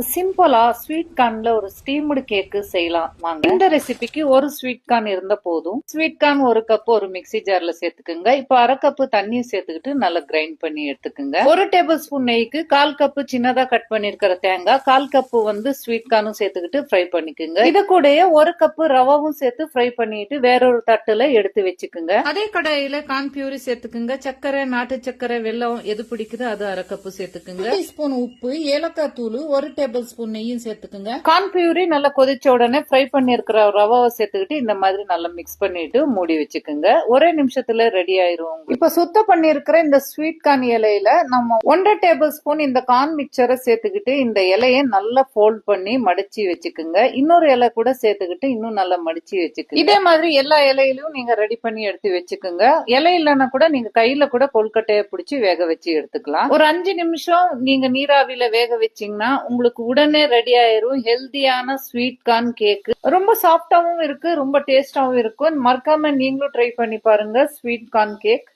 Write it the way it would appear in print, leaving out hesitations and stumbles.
சிம்பிளா ஸ்வீட் கார்ன்ல ஒரு ஸ்டீம்டு கேக்கு செய்யலாம் வாங்க. இந்த ரெசிபிக்கு ஒரு ஸ்வீட் கார்ன் இருந்த போதும். ஸ்வீட் கார்ன் ஒரு கப் ஒரு மிக்ஸி ஜார்ல சேர்த்துக்குங்க. இப்போ அரை கப் தண்ணியும் சேர்த்துக்கிட்டு நல்லா கிரைண்ட் பண்ணி எடுத்துக்குங்க. ஒரு டேபிள் ஸ்பூன் நெய்க்கு 1/4 கப் சின்னதா கட் பண்ணிருக்கிற தேங்காய், 1/4 கப் ஸ்வீட் கார்னும் சேர்த்துக்கிட்டு ஃப்ரை பண்ணிக்குங்க. இத கூடயே ஒரு கப் ரவாவும் சேர்த்து ஃப்ரை பண்ணிட்டு வேறொரு தட்டுல எடுத்து வச்சுக்குங்க. அதே கடாயில கார்ன் பியூரி சேர்த்துக்குங்க. சர்க்கரை, நாட்டு சர்க்கரை, வெல்லம் எது பிடிக்குதோ அது அரை கப் சேர்த்துக்குங்க. 1 ஸ்பூன் உப்பு, ஏலக்காய் தூள், ஒரு டேபிள் ஸ்பூன் நெய்யும் சேர்த்துக்குங்க. கார்ன் பியூரி நல்லா கொதிச்ச உடனே ஃப்ரை பண்ணி இருக்கிற ரவாவை சேர்த்துக்கிட்டு இந்த மாதிரி நல்லா மிக்ஸ் பண்ணிட்டு மூடி வச்சுக்குங்க. ஒரே நிமிஷத்துல ரெடி ஆயிரும். இப்ப சுத்தம் பண்ணி இருக்கிற இந்த ஸ்வீட் கார்ன் இலையில நம்ம 1/2 டேபிள் ஸ்பூன் இந்த கார்ன் மிக்சரை சேர்த்துக்கிட்டு இந்த இலையை நல்லா ஃபோல்ட் பண்ணி மடிச்சு வச்சுக்குங்க. இன்னொரு இலை கூட சேர்த்துக்கிட்டு இன்னும் நல்லா மடிச்சு வச்சுக்குங்க. இதே மாதிரி எல்லா இலையிலும் நீங்க ரெடி பண்ணி எடுத்து வச்சுக்குங்க. இலை இல்லைன்னா கூட நீங்க கையில கூட கொழுக்கட்டையை பிடிச்சி வேக வச்சு எடுத்துக்கலாம். ஒரு 5 நிமிஷம் நீங்க நீராவியில வேக வச்சீங்கன்னா உங்களுக்கு உடனே ரெடி ஆயிரும் ஹெல்தியான ஸ்வீட் கார்ன் கேக். ரொம்ப சாஃப்டாவும் இருக்கு, ரொம்ப டேஸ்டாவும் இருக்கும். மறக்காம நீங்களும் ட்ரை பண்ணி பாருங்க ஸ்வீட் கார்ன் கேக்.